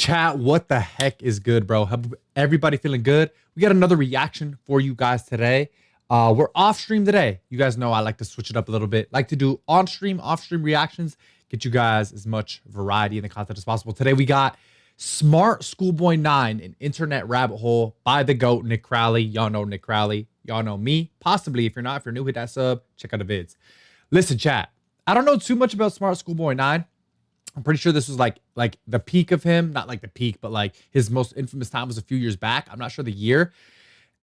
Chat, what the heck is good, bro? Everybody feeling good? We got another reaction for you guys today. We're off stream today. You guys know I like to switch it up a little bit. Like to do on stream, off stream reactions. Get you guys as much variety in the content as possible. Today we got Smart School Boy9, an internet rabbit hole by the GOAT, Nick Crowley. Y'all know Nick Crowley. Y'all know me. Possibly. If you're not, if you're new, hit that sub. Check out the vids. Listen, chat. I don't know too much about Smart School Boy9. I'm pretty sure this was like the peak of him. Not like the peak, but like his most infamous time was a few years back. I'm not sure the year.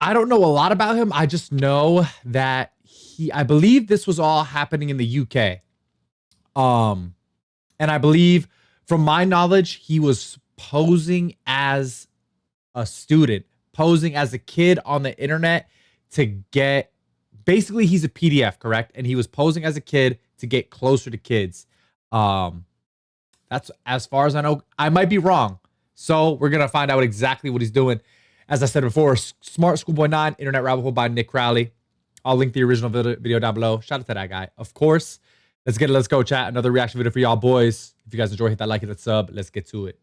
I don't know a lot about him. I just know that I believe this was all happening in the UK. And I believe, from my knowledge, he was posing as a student, posing as a kid on the internet to get, basically he's a PDF, correct? And he was posing as a kid to get closer to kids. That's as far as I know. I might be wrong. So we're going to find out exactly what he's doing. As I said before, Smart School Boy9, Internet Rabbit Hole by Nick Crowley. I'll link the original video down below. Shout out to that guy. Of course. Let's get it. Let's go, chat. Another reaction video for y'all boys. If you guys enjoy, hit that like and that sub. Let's get to it.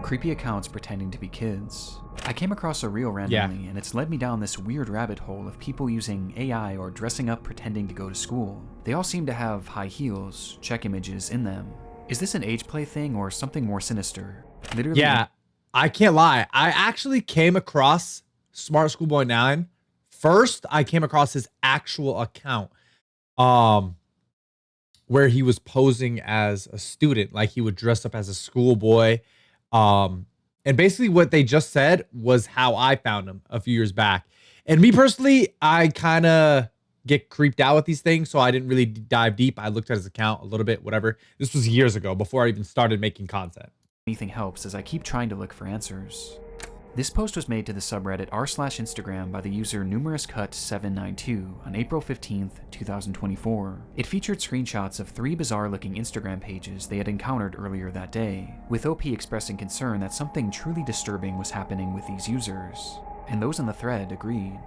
Creepy accounts pretending to be kids. I came across a reel randomly, and it's led me down this weird rabbit hole of people using AI or dressing up pretending to go to school. They all seem to have high heels, check images in them. Is this an age play thing or something more sinister? Literally. Yeah, I can't lie. I actually came across Smart School Boy9. First, I came across his actual account, where he was posing as a student, like he would dress up as a schoolboy. And basically what they just said was how I found him a few years back. And me personally, I kind of get creeped out with these things, so I didn't really dive deep. I looked at his account a little bit, whatever. This was years ago, before I even started making content. Anything helps as I keep trying to look for answers. This post was made to the subreddit r/Instagram by the user numerouscut792 on April 15th, 2024. It featured screenshots of 3 bizarre-looking Instagram pages they had encountered earlier that day, with OP expressing concern that something truly disturbing was happening with these users. And those in the thread agreed.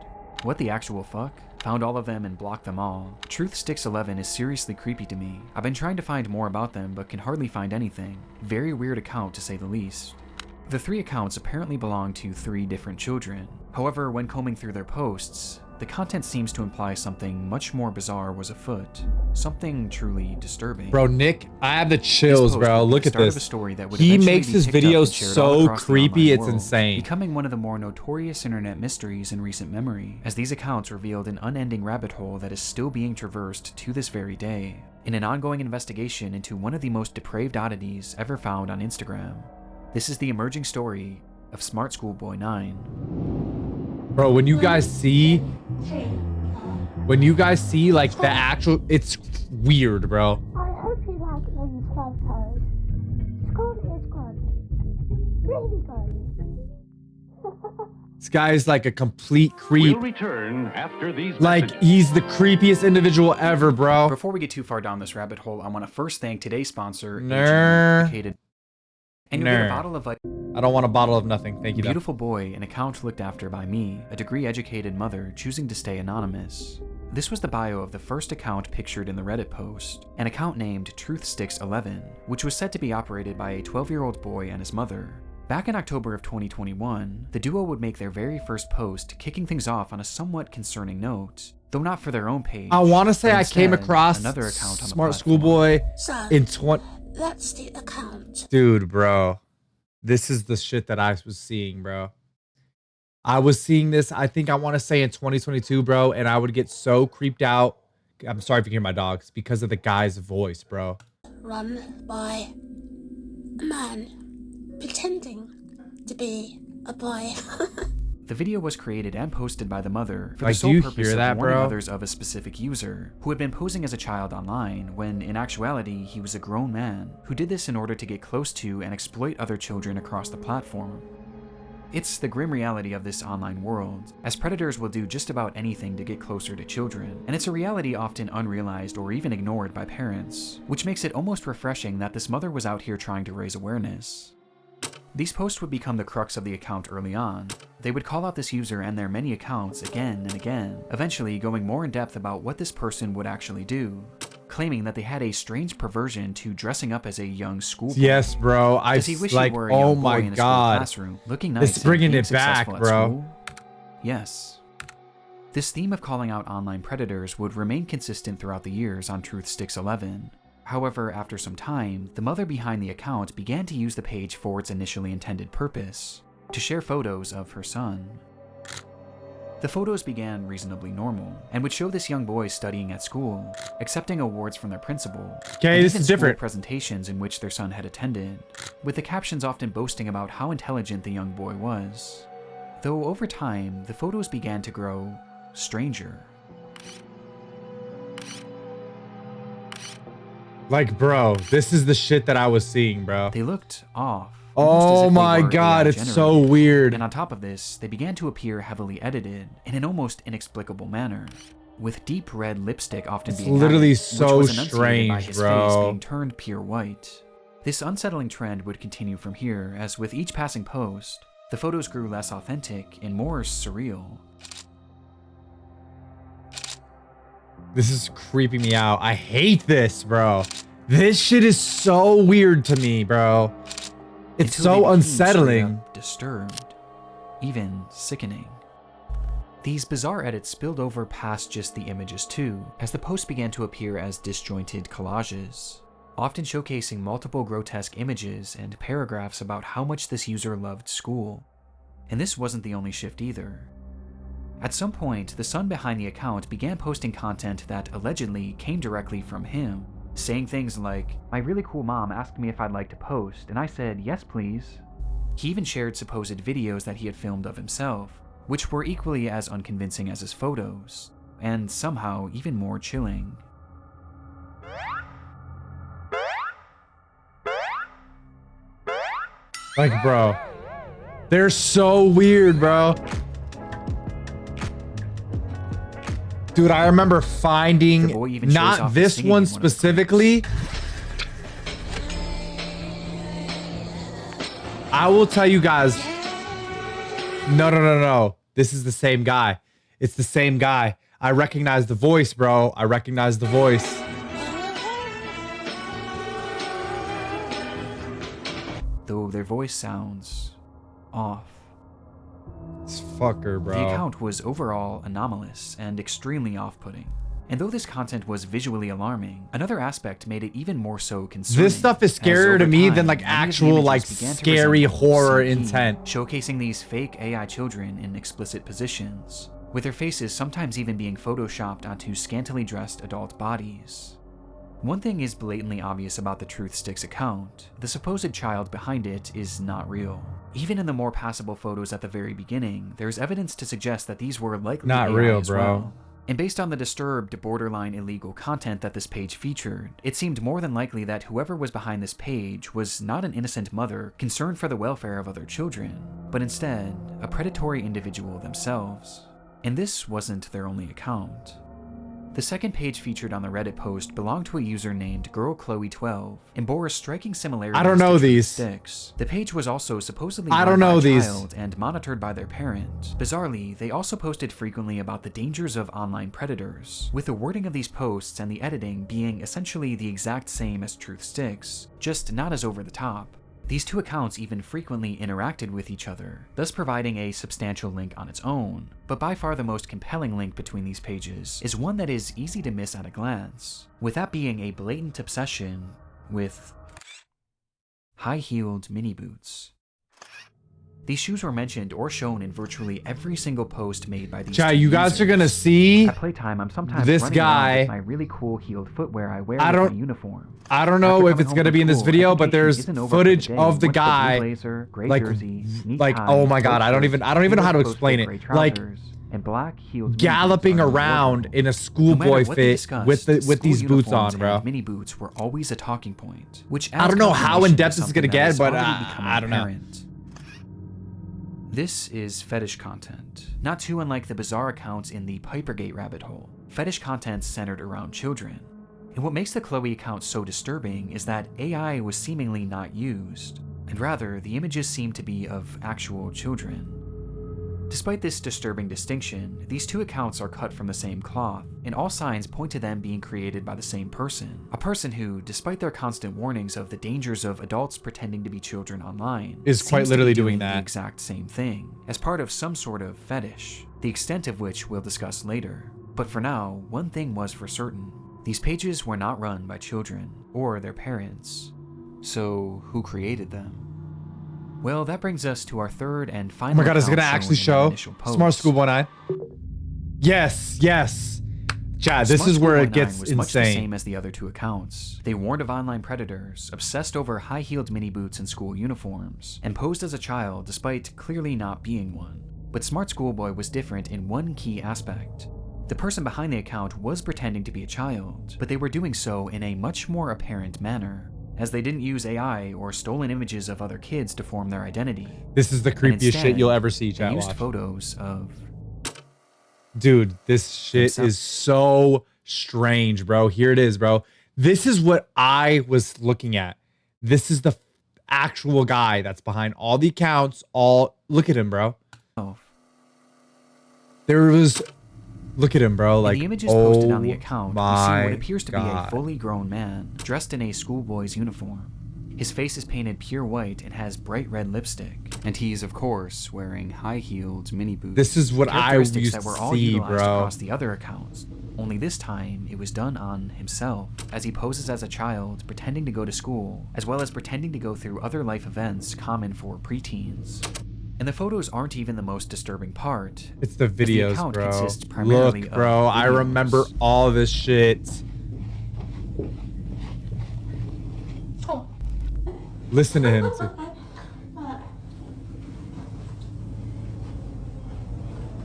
What the actual fuck? Found all of them and blocked them all. Truthsticks11 is seriously creepy to me. I've been trying to find more about them but can hardly find anything. Very weird account to say the least. The 3 accounts apparently belong to 3 different children. However, when combing through their posts, the content seems to imply something much more bizarre was afoot. Something truly disturbing. Bro, Nick, I have the chills, bro. Look at this. He makes his videos so creepy, it's insane. Becoming one of the more notorious internet mysteries in recent memory, as these accounts revealed an unending rabbit hole that is still being traversed to this very day, in an ongoing investigation into one of the most depraved oddities ever found on Instagram. This is the emerging story of Smart School Boy9. Bro, when you guys see like the actual, it's weird, bro. I hope you like these photos. School is good. Really good. This guy is like a complete creep. We'll return after these like messages. He's the creepiest individual ever, bro. Before we get too far down this rabbit hole, I want to first thank today's sponsor, and you'll get a bottle of I don't want a bottle of nothing. Thank you. Beautiful boy, an account looked after by me, a degree-educated mother choosing to stay anonymous. This was the bio of the first account pictured in the Reddit post, an account named Truthsticks11, which was said to be operated by a 12-year-old boy and his mother. Back in October of 2021, the duo would make their very first post, kicking things off on a somewhat concerning note, though not for their own page. I want to say I came instead, across another account on Smart School Boy in 20. That's the account. Dude, bro. This is the shit that I was seeing, bro. I was seeing this, I think I want to say in 2022, bro, and I would get so creeped out. I'm sorry if you hear my dogs, because of the guy's voice, bro. Run by a man pretending to be a boy. The video was created and posted by the mother for the Like, sole do you purpose hear that, of warning bro? others of a specific user who had been posing as a child online when in actuality he was a grown man who did this in order to get close to and exploit other children across the platform. It's the grim reality of this online world, as predators will do just about anything to get closer to children, and it's a reality often unrealized or even ignored by parents, which makes it almost refreshing that this mother was out here trying to raise awareness. These posts would become the crux of the account early on. They would call out this user and their many accounts again and again, eventually going more in depth about what this person would actually do, claiming that they had a strange perversion to dressing up as a young schoolboy. Yes, bro. I Does he wish like, he were a oh young boy my in a school god, classroom, looking nice it's bringing and being it back, successful at bro. school? Yes. This theme of calling out online predators would remain consistent throughout the years on Truth Sticks 11. However, after some time, the mother behind the account began to use the page for its initially intended purpose, to share photos of her son. The photos began reasonably normal, and would show this young boy studying at school, accepting awards from their principal, Okay, and this even is school different. presentations in which their son had attended, with the captions often boasting about how intelligent the young boy was. Though over time, the photos began to grow stranger. Like, bro, this is the shit that I was seeing, bro. They looked off. almost as Oh if they my were god, AI it's so generated. weird. And on top of this, they began to appear heavily edited in an almost inexplicable manner, with deep red lipstick often It's being literally added, so which was enunciated by strange, his bro. face being turned pure white. This unsettling trend would continue from here, as with each passing post, the photos grew less authentic and more surreal. This is creeping me out. I hate this, bro. This shit is so weird to me, bro. It's Until they so became unsettling. straight up disturbed, even sickening. These bizarre edits spilled over past just the images too, as the posts began to appear as disjointed collages, often showcasing multiple grotesque images and paragraphs about how much this user loved school. And this wasn't the only shift either. At some point, the son behind the account began posting content that allegedly came directly from him, saying things like, "My really cool mom asked me if I'd like to post, and I said, yes please." He even shared supposed videos that he had filmed of himself, which were equally as unconvincing as his photos, and somehow even more chilling. Like, bro, they're so weird, bro. Dude, I remember The finding boy even shows not off this singing one in one of the specifically. I will tell you guys. No. This is the same guy. It's the same guy. I recognize the voice, bro. I recognize the voice. Though their voice sounds off. This fucker, bro. The account was overall anomalous and extremely off-putting. And though this content was visually alarming, another aspect made it even more so concerning. This stuff is as scarier over to me than time, like many of the actual images like began to scary resemble horror CP, intent. showcasing these fake AI children in explicit positions, with their faces sometimes even being photoshopped onto scantily dressed adult bodies. One thing is blatantly obvious about the Truth Sticks account: the supposed child behind it is not real. Even in the more passable photos at the very beginning, there's evidence to suggest that these were likely Not AI real, as bro. well. And based on the disturbed, borderline illegal content that this page featured, it seemed more than likely that whoever was behind this page was not an innocent mother concerned for the welfare of other children, but instead, a predatory individual themselves. And this wasn't their only account. The second page featured on the Reddit post belonged to a user named GirlChloe12 and bore a striking similarity. I don't know these. Sticks. The page was also supposedly I run don't by know a these. child and monitored by their parent. Bizarrely, they also posted frequently about the dangers of online predators, with the wording of these posts and the editing being essentially the exact same as Truth Sticks, just not as over the top. These two accounts even frequently interacted with each other, thus providing a substantial link on its own, but by far the most compelling link between these pages is one that is easy to miss at a glance, with that being a blatant obsession with high-heeled mini boots. These shoes were mentioned or shown in virtually every single post made by these Chat, two you guys users. are gonna see At playtime, I'm sometimes this running around guy. with my really cool heeled footwear I wear I with don't- my uniform. I don't After know if coming it's home gonna from be in this school, video, but education there's isn't over for footage the day. of the Went to blue guy, blazer, gray like, jersey, neat like, tie, oh my god, I don't sports even shirt, know how to heels explain posted it. gray Like, trousers, and black heeled mini galloping boots are in the around wardrobe. in a No schoolboy matter what they fit discussed, with school these boots uniforms on, bro. and mini boots were always a talking point, which I adds don't know how confirmation in to depth this is something gonna that get, has but already become I don't know. apparent. This is fetish content, not too unlike the bizarre accounts in the Pipergate rabbit hole. Fetish content centered around children. And what makes the Chloe account so disturbing is that AI was seemingly not used, and rather the images seem to be of actual children. Despite this disturbing distinction, these two accounts are cut from the same cloth, and all signs point to them being created by the same person. A person who, despite their constant warnings of the dangers of adults pretending to be children online, Is quite seems to literally be doing the that. exact same thing, as part of some sort of fetish, the extent of which we'll discuss later. But for now, one thing was for certain. These pages were not run by children, or their parents. So, who created them? Well, that brings us to our third and final. Oh my god, is it account gonna actually shown in show the initial post. Smart School Boy9? Yes, yes. Chad, this Smart is where School it gets Boy9 was much the insane. same as the other two accounts. They warned of online predators, obsessed over high-heeled mini boots and school uniforms, and posed as a child despite clearly not being one. But Smart Schoolboy was different in one key aspect. The person behind the account was pretending to be a child, but they were doing so in a much more apparent manner, as they didn't use AI or stolen images of other kids to form their identity. This is the And creepiest instead, shit you'll ever see, they chat. used Watch. photos of... Dude, this shit is so strange, bro. Here it is, bro. This is what I was looking at. This is the actual guy that's behind all the accounts. Look at him, bro. There was... Look at him, bro. Like, in the images posted on the oh account, we see my what appears to be a God. fully grown man, dressed in a schoolboy's uniform. His face is painted pure white and has bright red lipstick, and he is, of course, wearing high-heeled mini boots. This is what I used Characteristics to that were all see, utilized bro. across the other accounts. Only this time, it was done on himself, as he poses as a child, pretending to go to school, as well as pretending to go through other life events common for preteens. And the photos aren't even the most disturbing part. It's the as the videos, account bro. consists primarily Look, of bro. I videos. remember all this shit. Oh. Listen to him.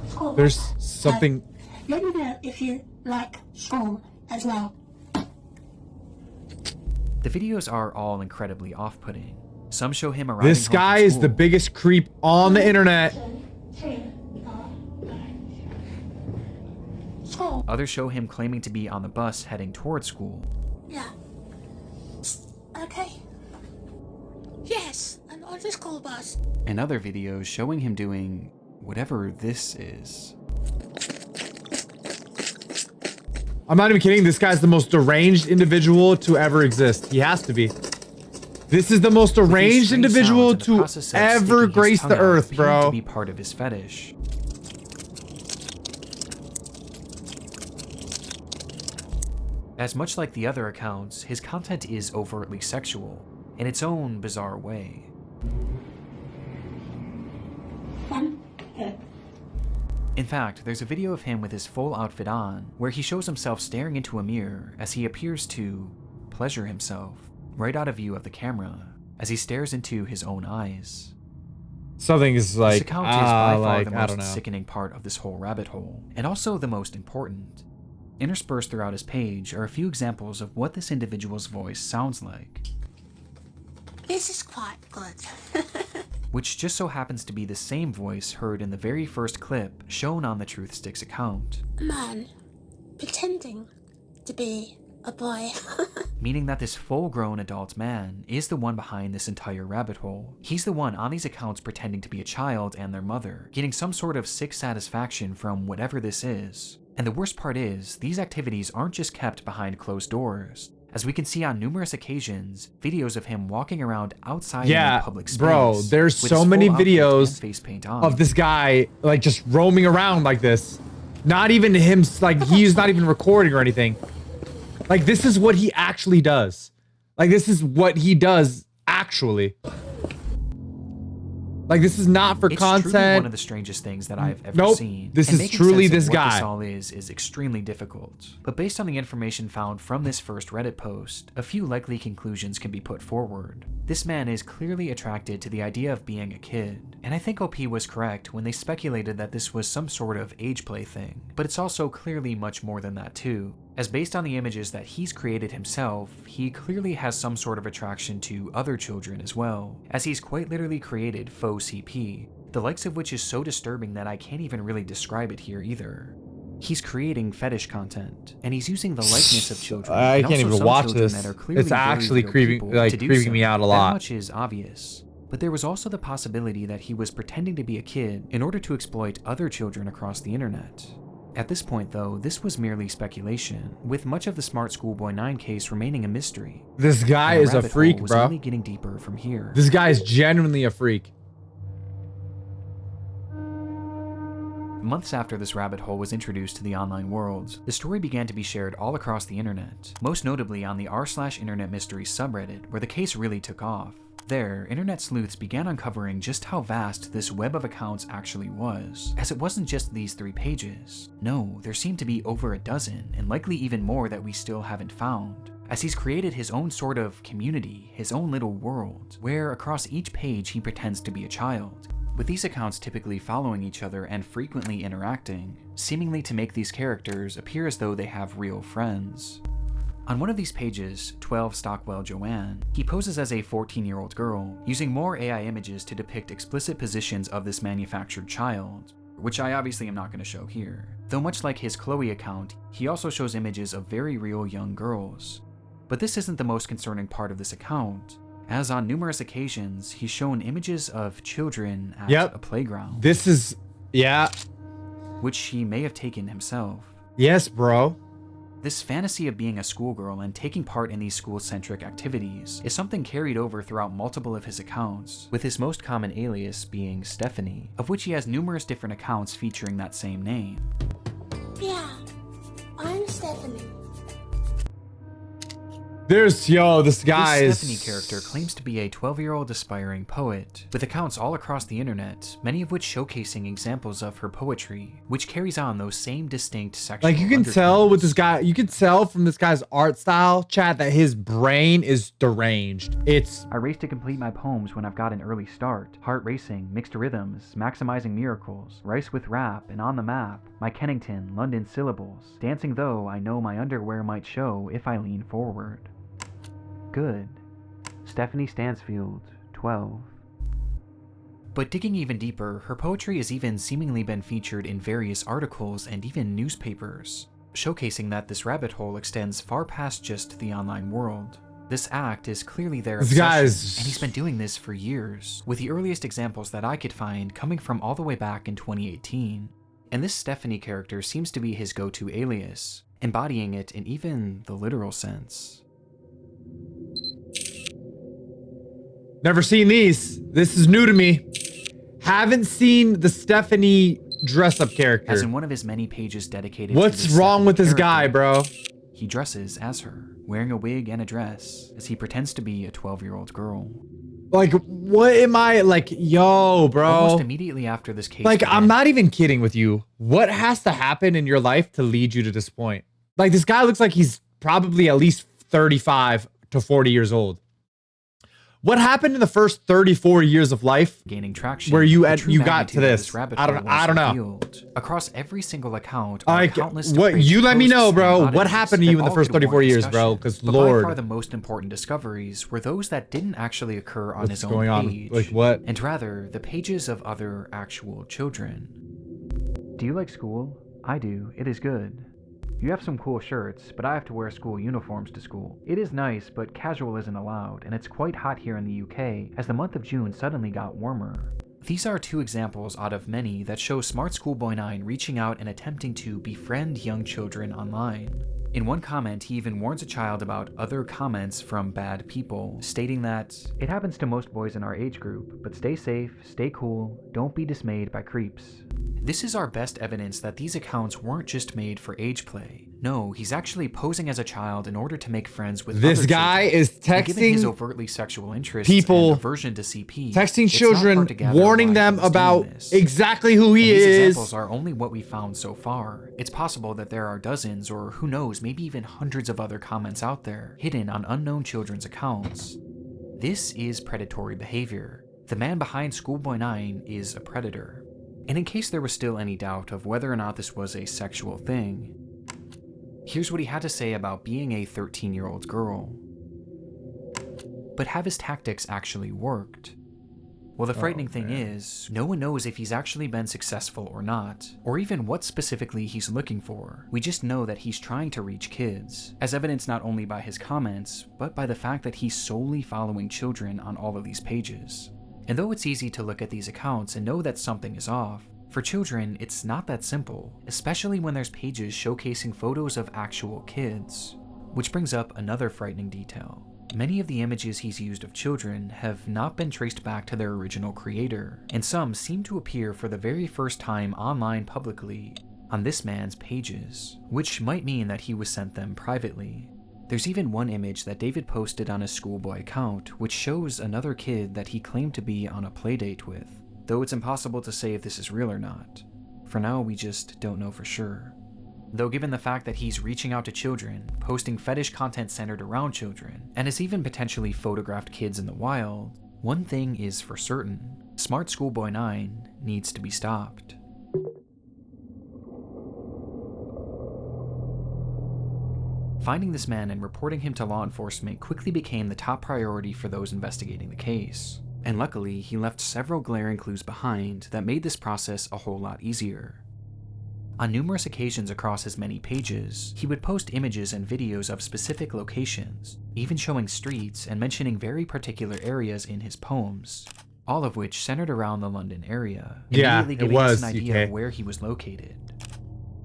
School. There's something... Let me know if you like school as well. The videos are all incredibly off-putting. Some show him arriving This home guy from is the school. biggest creep on the internet. 3, 4, 5. School. Others show him claiming to be on the bus heading toward school. Yeah. Okay. Yes, I'm on the school bus. And other videos showing him doing whatever this is. I'm not even kidding. This guy's the most deranged individual to ever exist. He has to be. This is the most With these deranged strange individual sounds and the to process of ever sticking his grace tongue the out earth, appearing bro. to be part of his fetish. As much like the other accounts, his content is overtly sexual, in its own bizarre way. 1, 2. In fact, there's a video of him with his full outfit on, where he shows himself staring into a mirror as he appears to pleasure himself, right out of view of the camera, as he stares into his own eyes. Something is This like, account is by far the I don't most know. sickening part of this whole rabbit hole, and also the most important. Interspersed throughout his page are a few examples of what this individual's voice sounds like, This is quite good. which just so happens to be the same voice heard in the very first clip shown on the Truth Sticks account, A man pretending to be a boy. meaning that this full-grown adult man is the one behind this entire rabbit hole. He's the one on these accounts pretending to be a child and their mother, getting some sort of sick satisfaction from whatever this is. And the worst part is, these activities aren't just kept behind closed doors. As we can see on numerous occasions, videos of him walking around outside in Yeah, a public space. bro, there's with so his many full outfit videos and face paint on. of this guy like just roaming around like this. Not even him, like he's not even recording or anything. Like this is what he actually does. Like this is what he does actually. Like this is not for It's content. truly one of the strangest things that I've ever Nope. seen. This and is making truly sense of this what guy. This all is extremely difficult. But based on the information found from this first Reddit post, a few likely conclusions can be put forward. This man is clearly attracted to the idea of being a kid, and I think OP was correct when they speculated that this was some sort of age play thing. But it's also clearly much more than that too, as based on the images that he's created himself, he clearly has some sort of attraction to other children as well, as he's quite literally created faux CP, the likes of which is so disturbing that I can't even really describe it here either. He's creating fetish content, and he's using the likeness of children. I and can't also even some watch children this. that are clearly It's very actually real creeping, people like to do creeping so. me out a That lot. much is obvious. But there was also the possibility that he was pretending to be a kid in order to exploit other children across the internet. At this point, though, this was merely speculation, with much of the Smart School Boy9 case remaining a mystery. This guy And the is a rabbit freak, hole was bro. only getting deeper from here. This guy is genuinely a freak. Months after this rabbit hole was introduced to the online world, the story began to be shared all across the internet, most notably on the r/internet mysteries subreddit, where the case really took off. There, internet sleuths began uncovering just how vast this web of accounts actually was, as it wasn't just these 3 pages. No, there seemed to be over a dozen, and likely even more that we still haven't found, as he's created his own sort of community, his own little world, where across each page he pretends to be a child, with these accounts typically following each other and frequently interacting, seemingly to make these characters appear as though they have real friends. On one of these pages, 12 Stockwell Joanne, he poses as a 14-year-old girl, using more AI images to depict explicit positions of this manufactured child, which I obviously am not going to show here. Though much like his Chloe account, he also shows images of very real young girls. But this isn't the most concerning part of this account, as on numerous occasions, he's shown images of children at a playground. This is, yeah. Which he may have taken himself. Yes, bro. This fantasy of being a schoolgirl and taking part in these school-centric activities is something carried over throughout multiple of his accounts, with his most common alias being Stephanie, of which he has numerous different accounts featuring that same name. Yeah, I'm Stephanie. This guy This is... Stephanie character claims to be a 12-year-old aspiring poet, with accounts all across the internet, many of which showcasing examples of her poetry, which carries on those same distinct sexual Like, you can tell with this guy, you can tell from this guy's art style, chat, that his brain is deranged. I race to complete my poems when I've got an early start. Heart racing, mixed rhythms, maximizing miracles, rice with rap, and on the map. My Kennington, London syllables. Dancing though, I know my underwear might show if I lean forward. Good. Stephanie Stansfield, 12. But digging even deeper, her poetry has even seemingly been featured in various articles and even newspapers, showcasing that this rabbit hole extends far past just the online world. This act is clearly their obsession, and he's been doing this for years, with the earliest examples that I could find coming from all the way back in 2018. And this Stephanie character seems to be his go-to alias, embodying it in even the literal sense. Never seen these. This is new to me. Haven't seen the Stephanie dress-up character. As in one of his many pages dedicated What's to this wrong with this character, guy, bro? He dresses as her, wearing a wig and a dress, as he pretends to be a 12-year-old girl. Like, what am I, like, yo, bro? Almost immediately after this case like, began, I'm not even kidding with you. What has to happen in your life to lead you to this point? Like, this guy looks like he's probably at least 35 to 40 years old. What happened in the first 34 years of life gaining traction where you the true got to magnitude of this? rabbit I hole don't know. revealed. Across every single account, are countless What different you let me know, posts bro. and What oddities happened to that you in the all first could 34 warrant years, bro? discussion. Because But Lord, by far the most important discoveries were those that didn't actually occur on his what's going own on? page, Like, what? and rather the pages of other actual children. Do you like school? I do. It is good. You have some cool shirts, but I have to wear school uniforms to school. It is nice, but casual isn't allowed, and it's quite hot here in the UK, as the month of June suddenly got warmer. These are 2 examples out of many that show Smart School Boy9 reaching out and attempting to befriend young children online. In one comment, he even warns a child about other comments from bad people, stating that, "It happens to most boys in our age group, but stay safe, stay cool, don't be dismayed by creeps." This is our best evidence that these accounts weren't just made for age play. No, he's actually posing as a child in order to make friends with this other guy children. is And given his texting overtly sexual interests people, and aversion to CP, texting it's not children, hard to gather warning why them he was about doing this. exactly who he And these is. examples are only what we found so far. It's possible that there are dozens, or who knows, maybe even hundreds of other comments out there, hidden on unknown children's accounts. This is predatory behavior. The man behind Schoolboy9 is a predator. And in case there was still any doubt of whether or not this was a sexual thing, here's what he had to say about being a 13-year-old girl. But have his tactics actually worked? Well, the frightening thing is, no one knows if he's actually been successful or not, or even what specifically he's looking for. We just know that he's trying to reach kids, as evidenced not only by his comments, but by the fact that he's solely following children on all of these pages. And though it's easy to look at these accounts and know that something is off, for children, it's not that simple, especially when there's pages showcasing photos of actual kids. Which brings up another frightening detail. Many of the images he's used of children have not been traced back to their original creator, and some seem to appear for the very first time online publicly on this man's pages, which might mean that he was sent them privately. There's even one image that David posted on his schoolboy account, which shows another kid that he claimed to be on a playdate with, though it's impossible to say if this is real or not. For now, we just don't know for sure. Though given the fact that he's reaching out to children, posting fetish content centered around children, and has even potentially photographed kids in the wild, one thing is for certain: Smart School Boy9 needs to be stopped. Finding this man and reporting him to law enforcement quickly became the top priority for those investigating the case. And luckily, he left several glaring clues behind that made this process a whole lot easier. On numerous occasions across his many pages, he would post images and videos of specific locations, even showing streets and mentioning very particular areas in his poems, all of which centered around the London area, immediately giving us an idea of where he was located.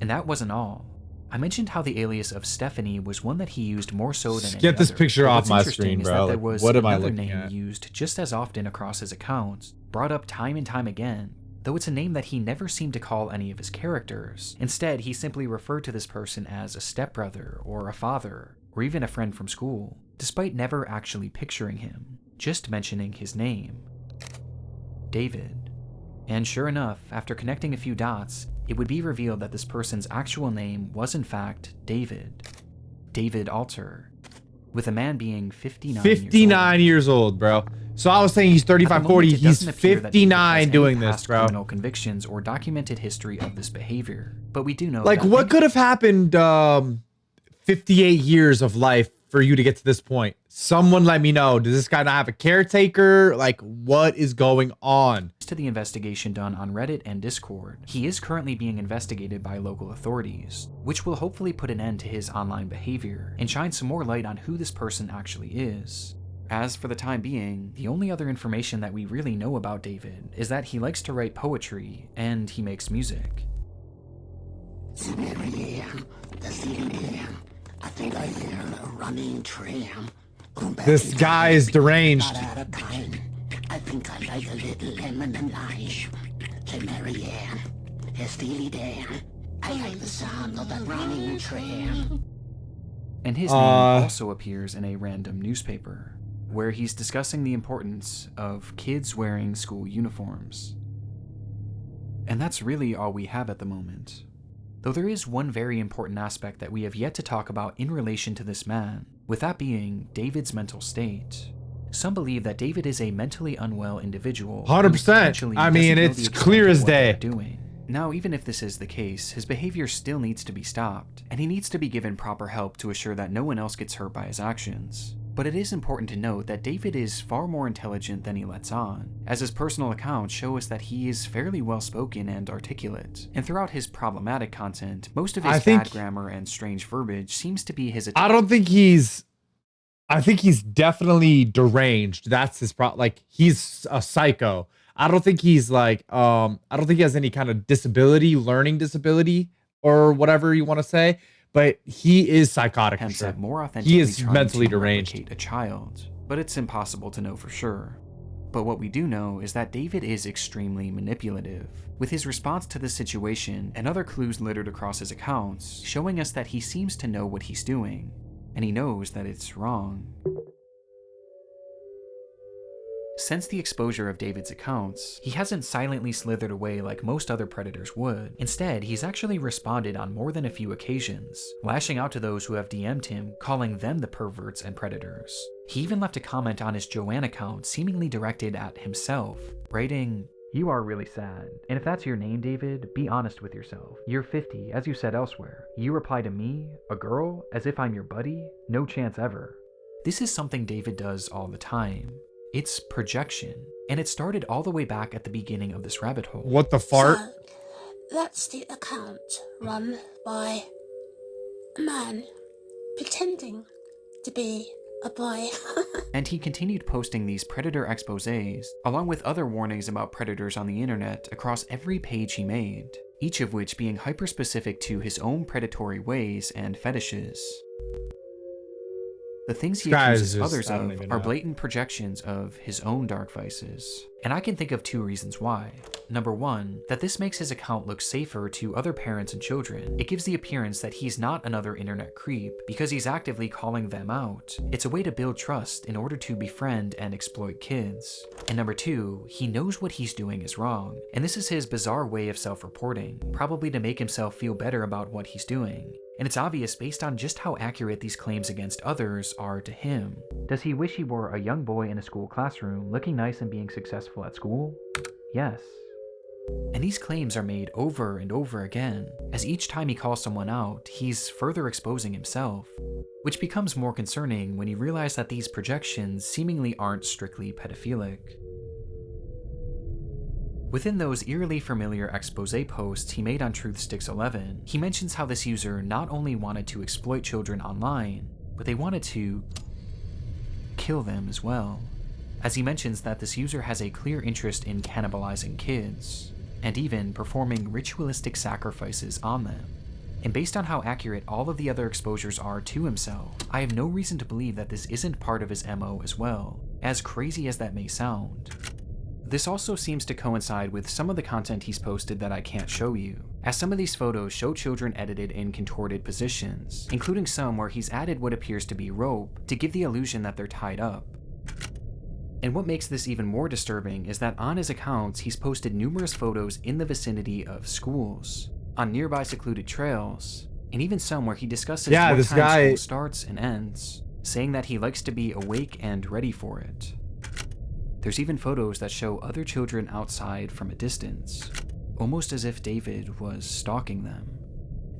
And that wasn't all. I mentioned how the alias of Stephanie was one that he used more so than any Get this other. picture off my Interesting screen, is bro. that there was What am I another looking name at? used just as often across his accounts, brought up time and time again, though it's a name that he never seemed to call any of his characters. Instead, he simply referred to this person as a stepbrother, or a father, or even a friend from school, despite never actually picturing him, just mentioning his name: David. And sure enough, after connecting a few dots, it would be revealed that this person's actual name was in fact David Alter, with a man being 59 years old, bro. So I was saying he's 35, 40, he's 59 doing this, bro. Criminal convictions or documented history of this behavior, but we do know Like, that what could have happened 58 years of life for you to get to this point? Someone let me know. Does this guy not have a caretaker? Like, what is going on? to the investigation done on Reddit and Discord, he is currently being investigated by local authorities, which will hopefully put an end to his online behavior and shine some more light on who this person actually is. As for the time being, the only other information that we really know about David is that he likes to write poetry and he makes music. I think I hear a running tram. This guy is deranged. I think I like a little lemon and ice. Say Marianne, hey Steely Dan. I like the sound of that running tram. And his name also appears in a random newspaper, where he's discussing the importance of kids wearing school uniforms. And that's really all we have at the moment. Though there is one very important aspect that we have yet to talk about in relation to this man, with that being David's mental state. Some believe that David is a mentally unwell individual. 100%. I mean, it's clear as day. Now, even if this is the case, his behavior still needs to be stopped, and he needs to be given proper help to assure that no one else gets hurt by his actions. But it is important to note that David is far more intelligent than he lets on, as his personal accounts show us that he is fairly well-spoken and articulate. And throughout his problematic content, most of his bad grammar and strange verbiage seems to be his... I think he's definitely deranged. That's his problem. Like, he's a psycho. I don't think he's like, I don't think he has any kind of disability, learning disability, or whatever you want to say. But he is psychotic. Hence, for sure. More authentically he is mentally deranged. A child, but it's impossible to know for sure. But what we do know is that David is extremely manipulative, with his response to the situation and other clues littered across his accounts, showing us that he seems to know what he's doing, and he knows that it's wrong. Since the exposure of David's accounts, he hasn't silently slithered away like most other predators would. Instead, he's actually responded on more than a few occasions, lashing out to those who have DM'd him, calling them the perverts and predators. He even left a comment on his Joanne account seemingly directed at himself, writing, "You are really sad. And if that's your name, David, be honest with yourself. You're 50, as you said elsewhere. You reply to me, a girl, as if I'm your buddy? No chance ever." This is something David does all the time. It's projection. And it started all the way back at the beginning of this rabbit hole. What the fart? So, that's the account run by a man pretending to be a boy. And he continued posting these predator exposés, along with other warnings about predators on the internet across every page he made, each of which being hyper-specific to his own predatory ways and fetishes. The things he accuses others of are blatant projections of his own dark vices. And I can think of 2 reasons why. Number 1, that this makes his account look safer to other parents and children. It gives the appearance that he's not another internet creep because he's actively calling them out. It's a way to build trust in order to befriend and exploit kids. And number 2, he knows what he's doing is wrong. And this is his bizarre way of self-reporting, probably to make himself feel better about what he's doing. And it's obvious based on just how accurate these claims against others are to him. Does he wish he were a young boy in a school classroom, looking nice and being successful at school? Yes. And these claims are made over and over again, as each time he calls someone out, he's further exposing himself, which becomes more concerning when you realize that these projections seemingly aren't strictly pedophilic. Within those eerily familiar expose posts he made on TruthSticks11, he mentions how this user not only wanted to exploit children online, but they wanted to kill them as well, as he mentions that this user has a clear interest in cannibalizing kids, and even performing ritualistic sacrifices on them. And based on how accurate all of the other exposures are to himself, I have no reason to believe that this isn't part of his MO as well, as crazy as that may sound. This also seems to coincide with some of the content he's posted that I can't show you, as some of these photos show children edited in contorted positions, including some where he's added what appears to be rope to give the illusion that they're tied up. And what makes this even more disturbing is that on his accounts he's posted numerous photos in the vicinity of schools, on nearby secluded trails, and even some where he discusses what time school starts and ends, saying that he likes to be awake and ready for it. There's even photos that show other children outside from a distance, almost as if David was stalking them.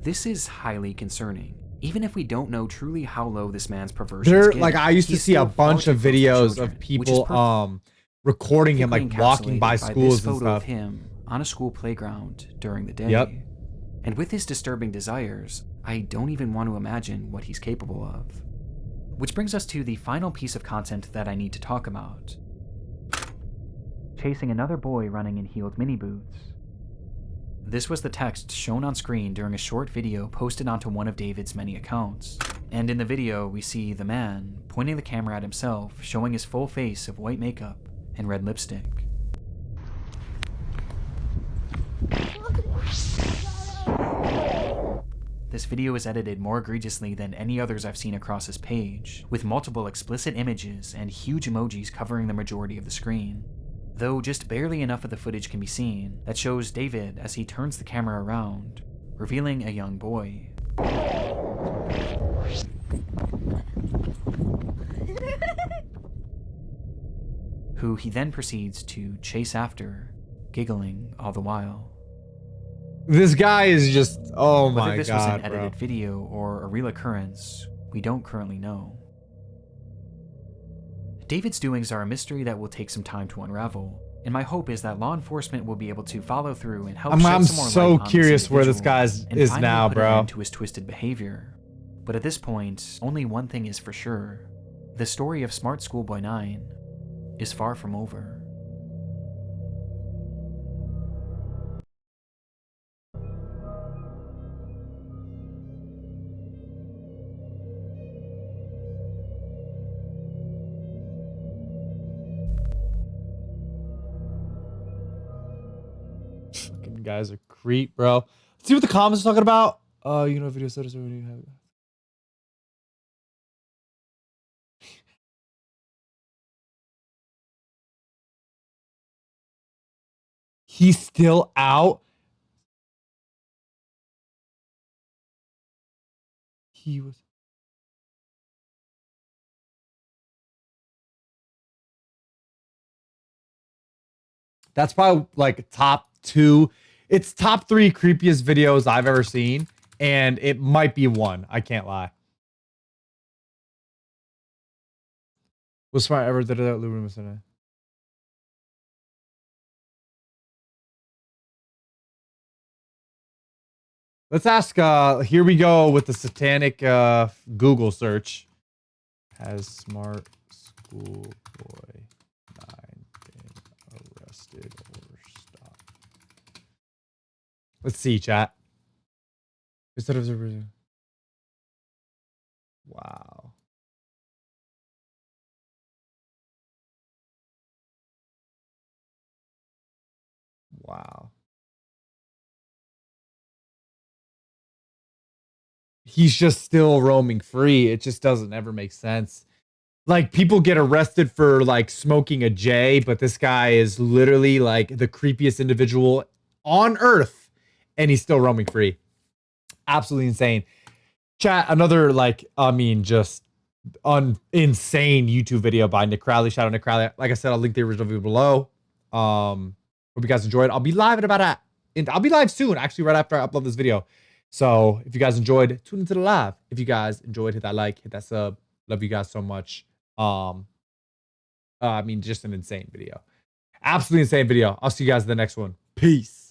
This is highly concerning, even if we don't know truly how low this man's perversions get. Like, I used to see a bunch of videos of people recording him like walking by schools and stuff. Of him on a school playground during the day. Yep. And with his disturbing desires, I don't even want to imagine what he's capable of. Which brings us to the final piece of content that I need to talk about. Chasing another boy running in heeled mini boots. This was the text shown on screen during a short video posted onto one of David's many accounts. And in the video, we see the man pointing the camera at himself, showing his full face of white makeup and red lipstick. This video is edited more egregiously than any others I've seen across his page, with multiple explicit images and huge emojis covering the majority of the screen. Though just barely enough of the footage can be seen that shows David as he turns the camera around, revealing a young boy. Who he then proceeds to chase after, giggling all the while. This guy is just, oh my god, whether this was an edited video or a real occurrence, we don't currently know. David's doings are a mystery that will take some time to unravel, and my hope is that law enforcement will be able to follow through and help shed some more light on this individual. I'm so curious where this guy is now, bro. Put an end to his twisted behavior. But at this point, only one thing is for sure. The story of Smart School Boy9 is far from over. Guys are creep, bro. Let's see what the comments are talking about. You know, video status when you have. He's still out. He was. That's probably like top 2. It's top 3 creepiest videos I've ever seen, and it might be 1. I can't lie. Was Smart ever did that? Let's ask, here we go with the satanic Google search. Has Smart School Boy 9 been arrested or stopped? Let's see, chat. Instead of the... Wow. Wow. He's just still roaming free. It just doesn't ever make sense. Like, people get arrested for like smoking a J, but this guy is literally like the creepiest individual on earth, and he's still roaming free. Absolutely insane. Chat, another like, I mean, just insane YouTube video by Nick Crowley. Shout out Nick Crowley. Like I said, I'll link the original video below. Hope you guys enjoyed. I'll be live at about I'll be live soon, actually, right after I upload this video. So if you guys enjoyed, tune into the live. If you guys enjoyed, hit that like, hit that sub. Love you guys so much. I mean, just an insane video. Absolutely insane video. I'll see you guys in the next one. Peace.